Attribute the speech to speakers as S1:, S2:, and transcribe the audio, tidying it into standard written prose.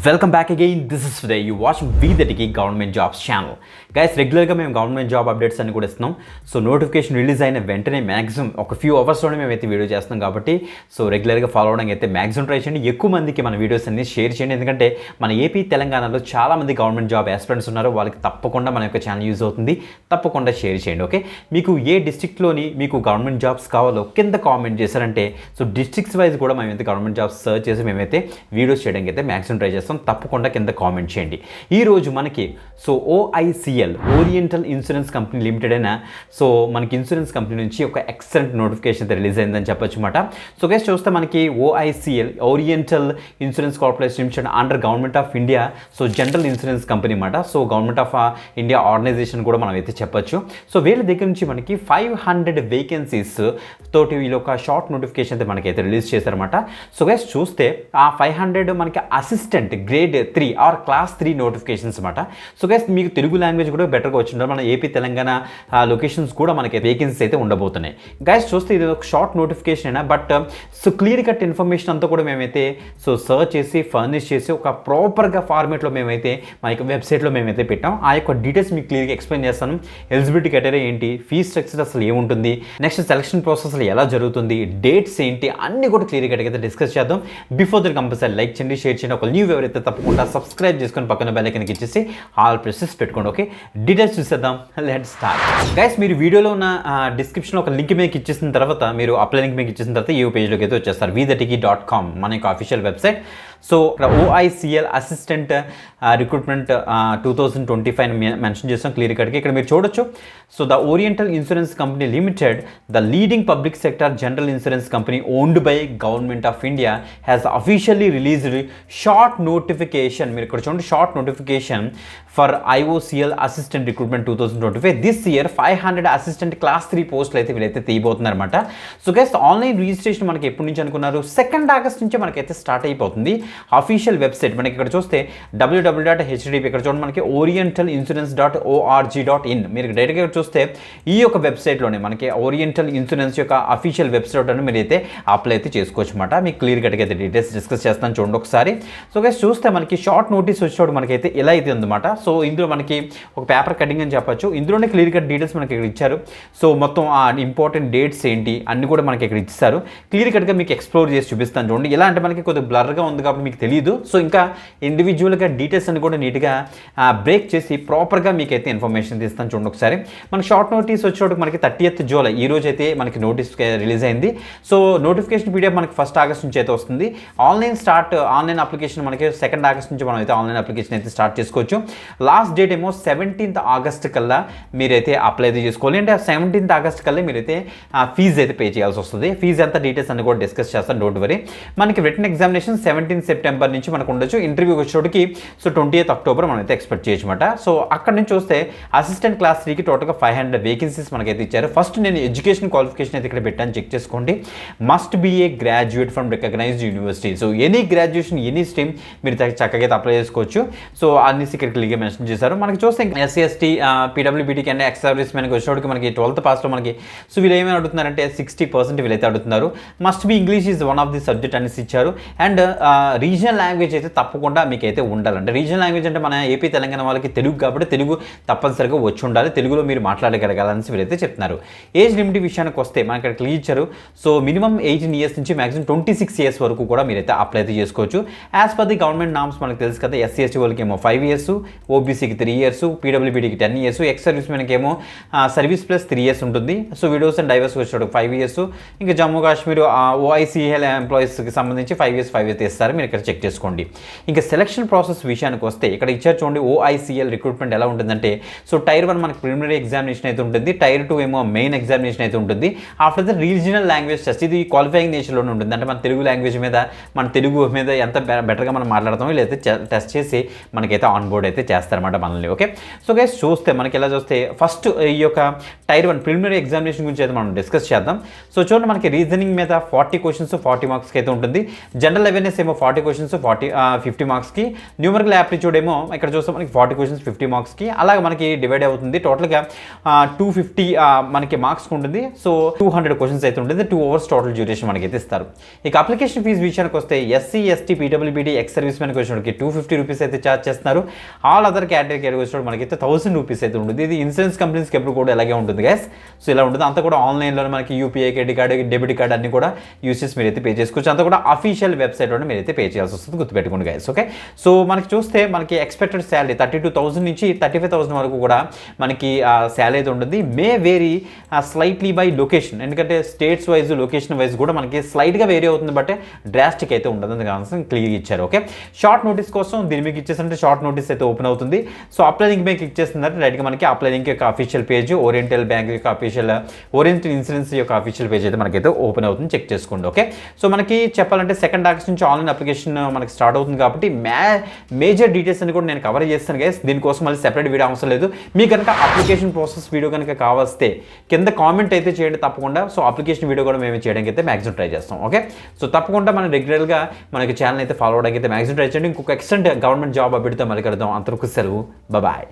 S1: Welcome back again. This is today you watching వీదటికి government jobs channel. Guys, రెగ్యులర్గా మేము government job updates అన్ని కూడా ఇస్తున్నాం. సో నోటిఫికేషన్ రిలీజ్ అయిన వెంటనే మ్యాక్సిమం ఒక ఫ్యూ అవర్స్లోనే మేమైతే వీడియో చేస్తున్నాం కాబట్టి సో రెగ్యులర్గా ఫాలో అవడానికి అయితే మ్యాక్సిమం ట్రై చేయండి. ఎక్కువ మందికి మన వీడియోస్ అన్ని షేర్ చేయండి. ఎందుకంటే మన ఏపీ తెలంగాణలో చాలామంది గవర్నమెంట్ జాబ్ ఆస్పిరెంట్స్ ఉన్నారు. వాళ్ళకి తప్పకుండా మన యొక్క ఛానల్ యూజ్ అవుతుంది. తప్పకుండా షేర్ చేయండి. ఓకే, మీకు ఏ డిస్ట్రిక్ట్లోని మీకు గవర్నమెంట్ జాబ్స్ కావాలో కింద కామెంట్ చేశారంటే సో డిస్ట్రిక్ట్స్ వైజ్ కూడా మేమైతే గవర్నమెంట్ జాబ్స్ సర్చ్ చేసి మేమైతే వీడియోస్ చేయడానికి అయితే మ్యాక్సిమం ట్రై చేస్తాం. తప్పకుండా కింద కామెంట్ చేయండి. ఈరోజు మనకి so OICL oriental insurance company limited అయినా సో మనకి ఇన్సూరెన్స్ కంపెనీ నుంచి ఒక ఎక్సలెంట్ నోటిఫికేషన్ అయితే రిలీజ్ అయిందని చెప్పొచ్చు అన్నమాట. సో గైస్, చూస్తే మనకి OICL oriental insurance corporation limited under government of India so general insurance company అన్నమాట. So government of India organisation కూడా మనం అయితే చెప్పొచ్చు. సో వీళ్ళ దగ్గర నుంచి మనకి 500 వేకెన్సీస్ తోటి వీళ్ళు ఒక షార్ట్ నోటిఫికేషన్ అయితే మనకైతే రిలీజ్ చేశారన్నమాట. సో గైస్, చూస్తే ఆ 500 మనకి assistant grade 3 or class 3 notifications అన్నమాట. సో గైస్, మీకు తెలుగు లాంగ్వేజ్ కూడా బెటర్గా వచ్చిండాలి. మన ఏపీ తెలంగాణ లొకేషన్స్ కూడా మనకి వేకెన్సీస్ అయితే ఉండబోతున్నాయి. గైస్, చూస్తే ఇది ఒక షార్ట్ నోటిఫికేషన్ అయినా but so clear cut information అంతా కూడా మేమైతే సో సర్చ్ చేసి ఫర్నిష్ చేసి ఒక ప్రాపర్గా ఫార్మేట్లో మేమైతే మా యొక్క వెబ్సైట్లో మేమైతే పెట్టాం. ఆ యొక్క డీటెయిల్స్ మీకు క్లియర్గా ఎక్స్ప్లెయిన్ చేస్తాను. ఎలిజిబిలిటీ క్రైటీరియా ఏంటి, ఫీ స్ట్రక్చర్ అసలు ఏముంటుంది, నెక్స్ట్ సెలక్షన్ ప్రాసెస్ ఎలా జరుగుతుంది, డేట్స్ ఏంటి, అన్ని కూడా క్లియర్గా అయితే డిస్కస్ చేద్దాం. బిఫోర్ దట్ కంపల్సరీ లైక్ చేయండి, షేర్ చేయండి. ఒక న్యూ ఎవరైతే తప్పకుండా సబ్స్క్రైబ్ చేసుకొని పక్కన బెల్ ఐకాన్ ఇచ్చేసి ఆల్ ప్రెసెస్ పెట్టుకోండి. ఓకే, డీటెయిల్స్ చూసేద్దాం. Let's start. గైస్, మీరు వీడియోలో ఉన్న డిస్క్రిప్షన్లో ఒక లింక్ మీకు ఇచ్చేసిన తర్వాత మీరు అప్లై లింక్ మీకు ఇచ్చేసిన తర్వాత ఈ పేజ్లోకి అయితే వచ్చేస్తారు. వీదటికి.com మన యొక్క అఫీషియల్ వెబ్సైట్. సో ఇక్కడ ఓఐసిఎల్ అసిస్టెంట్ రిక్రూట్మెంట్ 2025 మెన్షన్ చేస్తాం క్లియర్ కట్గా. ఇక్కడ మీరు చూడొచ్చు. So the oriental insurance company limited, the leading public sector general insurance company owned by government of India has officially released short notification. మీరు ఇక్కడ చూడండి, short notification for IOCL assistant recruitment 2025. This year 500 assistant class 3 పోస్టులు అయితే వీళ్ళైతే తీయబోతున్నారు అనమాట. So guys, online registration మనకి ఎప్పటి నుంచి అనుకున్నారు, 2 ఆగస్ట్ నుంచి మనకైతే స్టార్ట్ అయిపోతుంది. అఫీషియల్ వెబ్సైట్ మనకి ఇక్కడ చూస్తే www.hdp, ఇక్కడ చూడండి మనకి orientalinsurance.org.in. మీరు డైరెక్ట్గా చూస్తే ఈ యొక్క వెబ్సైట్లోనే మనకి ఓరియంటల్ ఇన్సూరెన్స్ యొక్క అఫీషియల్ వెబ్సైట్ అని మీరు అయితే అప్లై అయితే చేసుకోవచ్చు అనమాట. మీకు క్లియర్ కట్గా అయితే డీటెయిల్స్ డిస్కస్ చేస్తాను, చూడండి ఒకసారి. సో గైస్, చూస్తే మనకి షార్ట్ నోటీస్ వచ్చేటప్పుడు మనకైతే ఎలా అయితే ఉందన్నమాట. సో ఇందులో మనకి ఒక పేపర్ కటింగ్ అని చెప్పొచ్చు. ఇందులోనే క్లియర్ కట్ డీటెయిల్స్ మనకి ఇక్కడ ఇచ్చారు. సో మొత్తం ఆ ఇంపార్టెంట్ డేట్స్ ఏంటి అన్ని కూడా మనకి ఇక్కడ ఇచ్చారు. క్లియర్ కట్గా మీకు ఎక్స్ప్లోర్ చేసి చూపిస్తాను, చూడండి. ఎలా అంటే మనకి కొద్దిగా బ్లర్గా ఉంది కాబట్టి మీకు తెలియదు. సో ఇంకా ఇండివిజువల్గా డీటెయిల్స్ అన్ని కూడా నీట్గా బ్రేక్ చేసి ప్రాపర్గా మీకైతే ఇన్ఫర్మేషన్ తీస్తాను, చూడండి ఒకసారి. మనకి షార్ట్ నోటీస్ వచ్చేటప్పుడు మనకి 30th జూలై ఈ రోజు అయితే మనకి నోటీస్ రిలీజ్ అయింది. సో నోటిఫికేషన్ పీడిఎఫ్ మనకి 1 ఆగస్ట్ నుంచి అయితే వస్తుంది. ఆన్లైన్ అప్లికేషన్ మనకి 2 ఆగస్ట్ నుంచి మనం అయితే ఆన్లైన్ అప్లికేషన్ అయితే స్టార్ట్ చేసుకోవచ్చు. లాస్ట్ డేట్ ఏమో 17th ఆగస్ట్ కల్లా మీరైతే అప్లై అయితే చేసుకోవాలి. అంటే 17th ఆగస్ట్ కల్లా మీరైతే ఫీజు అయితే పే చేయాల్సి వస్తుంది. ఫీజు ఎంత డీటెయిల్స్ అన్ని కూడా డిస్కస్ చేస్తాను, డోంట్ వరీ. మనకి రిటన్ ఎగ్జామినేషన్ 17 సెప్టెంబర్ నుంచి మనకు ఉండొచ్చు. ఇంటర్వ్యూ వచ్చేటికి సో 20th అక్టోబర్ మనం అయితే ఎక్స్పెక్ట్ చేయొచ్చు అనమాట. సో అక్కడ నుంచి చూస్తే అసిస్టెంట్ క్లాస్ 3కి టోటల్గా 500 వేకెన్సీస్ మనకైతే ఇచ్చారు. ఫస్ట్ నేను ఎడ్యుకేషన్ క్వాలిఫికేషన్ అయితే ఇక్కడ పెట్టాను, చెక్ చేసుకోండి. Must be a graduate from recognised university. So any graduation any stream మీరు చక్కగా అయితే అప్లై చేసుకోవచ్చు. సో అన్ని ఇక్కడ క్లియర్గా మెన్షన్ చేశారు. మనకి చూస్తే ఎస్సీ ఎస్టీ పీడబ్ల్యూబీటీకి అండ్ ఎక్స్ సర్వీస్ మెన్కి వచ్చేటికి మనకి 12th పాస్లో మనకి సో వీళ్ళు ఏమైనా అడుగుతున్నారంటే 60% వీళ్ళైతే అడుగుతున్నారు. Must be English is one of the subject అనేసి ఇచ్చారు. అండ్ రీజనల్ లాంగ్వేజ్ అయితే తప్పకుండా మీకు అయితే ఉండాలంటే, రీజనల్ లాంగ్వేజ్ అంటే మన ఏపీ తెలంగాణ వాళ్ళకి తెలుగు కాబట్టి తెలుగు తప్పనిసరిగా వచ్చి ఉండాలి, తెలుగులో మీరు మాట్లాడగలగాలని వీళ్ళైతే చెప్తున్నారు. ఏజ్ లిమిట్ విషయానికి వస్తే మనకి ఇక్కడ క్లియర్ ఇచ్చారు. సో మినిమం 18 years నుంచి మాక్సిమం 26 years వరకు కూడా మీరైతే అప్లై అయితే చేసుకోవచ్చు. As per the government norms మనకు తెలుసు కదా, ఎస్సీ ఎస్టీ వాళ్ళకి ఏమో 5 years, ఓబీసీకి 3 years, పీడబ్ల్యూబీటీకి 10 years, ఎక్స్ సర్వీస్ మెన్కి ఏమో సర్వీస్ ప్లస్ 3 years ఉంటుంది. సో విడోస్ అండ్ డైవర్స్ వచ్చేటప్పుడు 5 years, ఇంకా జమ్మూ కాశ్మీర్ ఓఐసీఎల్ ఎంప్లాయీస్కి సంబంధించి 5 years అయితే ఇస్తారు. మీరు ఇక్కడ చెక్ చేసుకోండి. ఇంకా సెలక్షన్ ప్రాసెస్ విషయానికి వస్తే ఇక్కడ ఇచ్చారు చూడండి. ఓఐసిఎల్ రిక్రూట్మెంట్ ఎలా ఉంటుందంటే సో టైర్ 1 మనకి ప్రిలిమినరీ ఎగ్జామినేషన్ అయితే ఉంటుంది. టైర్ 2 ఏమో మెయిన్ ఎగ్జామినేషన్ అయితే ఉంటుంది. After the regional language test, ఇది క్వాలిఫైయింగ్ నేచర్లోనే ఉంటుంది. అంటే మన తెలుగు లాంగ్వేజ్ మీద మన తెలుగు మీద ఎంత బెటర్గా మనం మాట్లాడతామో వీళ్ళైతే టెస్ట్ చేసి మనకైతే ఆన్ బోర్డ్ అయితే చేస్తారన్నమాట మనల్ని. ఓకే, సో గైస్ చూస్తే మనకి ఎలా చూస్తే ఫస్ట్ ఈ యొక్క టైర్ 1 ప్రిలిమినరీ ఎగ్జామినేషన్ గురించి అయితే మనం డిస్కస్ చేద్దాం. సో చూడండి మనకి రీజనింగ్ మీద 40 క్వశ్చన్స్ 40 మార్క్స్కి అయితే ఉంటుంది. జనరల్ అవేర్నెస్ ఏమో 40 క్వశ్చన్స్ 50 మార్క్స్కి, న్యూమరికల్ యాప్టిట్యూడ్ ఏమో ఇక్కడ చూస్తే మనకి 40 క్వశ్చన్స్ 50 మార్క్స్కి అలాగే మనకి డివైడ్ అవుతుంది. టోటల్గా 250 మనకి మార్క్స్ ఉంటుంది. సో 200 క్వశ్చన్స్ అయితే ఉంటుంది. 2 అవర్స్ టోటల్ డ్యూరేషన్ మనకి అయితే ఇస్తారు. ఇక అప్లికేషన్ ఫీజు విషయానికి వస్తే SC ST PWBD ex service man వచ్చేటికి 250 rupees అయితే ఛార్జ్ చేస్తున్నారు. ఆల్ అదర్ కేటగిరీ వచ్చేటప్పుడు మనకైతే 1000 రూపీస్ అయితే ఉంటుంది. ఇది ఇన్సూరెన్స్ కంపెనీస్కి ఎప్పుడు కూడా ఇలాగే ఉంటుంది గైస్. సో ఇలా ఉంటుంది. అంతా కూడా ఆన్లైన్లోనే మనకి UPI credit card debit card అన్ని కూడా యూస్ చేసి మీరైతే పే చేసుకోవచ్చు. అంతా కూడా అఫీషియల్ వెబ్సైట్లోనే మీరైతే పే చేయాల్సి వస్తుంది, గుర్తుపెట్టుకోండి గైస్. ఓకే, సో మనకి చూస్తే మనకి ఎక్స్పెక్టెడ్ శాలరీ 32,000 నుంచి 35,000 వరకు కూడా మనకి శాలరీ అయితే ఉంటుంది. May vary slightly by location, ఎందుకంటే స్టేట్స్ వైజ్ లొకేషన్ వైజ్ కూడా మనకి స్లైట్గా వేరీ అవుతుంది, బట్ డ్రాస్టిక్ అయితే ఉండదు. అందుకని క్లియర్ ఇచ్చారు. ఓకే, షార్ట్ నోటీస్ కోసం దీని మీకు ఇచ్చేసంటే షార్ట్ నోటీస్ అయితే ఓపెన్ అవుతుంది. సో అప్లై లింక్ మీద క్లిక్ చేస్తుందంటే రైట్గా మనకి అప్లై లింక్ యొక్క అఫీషియల్ పేజ్, ఓరియంటల్ బ్యాంక్ యొక్క అఫీషియల్, ఓరియంటల్ ఇన్సూరెన్స్ యొక్క అఫీషియల్ పేజ్ అయితే మనకైతే ఓపెన్ అవుతుంది, చెక్ చేసుకోండి. ఓకే, సో మనకి చెప్పాలంటే 2 ఆగస్ట్ నుంచి ఆన్లైన్ అప్లికేషన్ మనకి స్టార్ట్ అవుతుంది కాబట్టి మేజర్ డీటెయిల్స్ అని కూడా నేను కవర్ చేస్తాను గైస్. దీనికోసం మళ్ళీ సెపరేట్ వీడియో అవసరం లేదు. మీకు కనుక అప్లికేషన్ ప్రాసెస్ వీడియో కనుక కావస్తే కింద కామెంట్ అయితే చేయండి తప్పకుండా. సో అప్లికేషన్ వీడియో కూడా మేము చేయడానికి అయితే మ్యాక్సిమం ట్రై చేస్తాం. ఓకే, సో తప్పకుండా మనం రెగ్యులర్గా మనకి ఛానల్ అయితే ఫాలో అవడానికి అయితే మ్యాక్సిమం ట్రై చేయండి. ఇంకొక ఎక్స్టెంట్ గవర్నమెంట్ జాబ్ అప్డేట్తో మళ్ళీ కలుద్దాం. అంతవరకు సెలవు, బాయ్.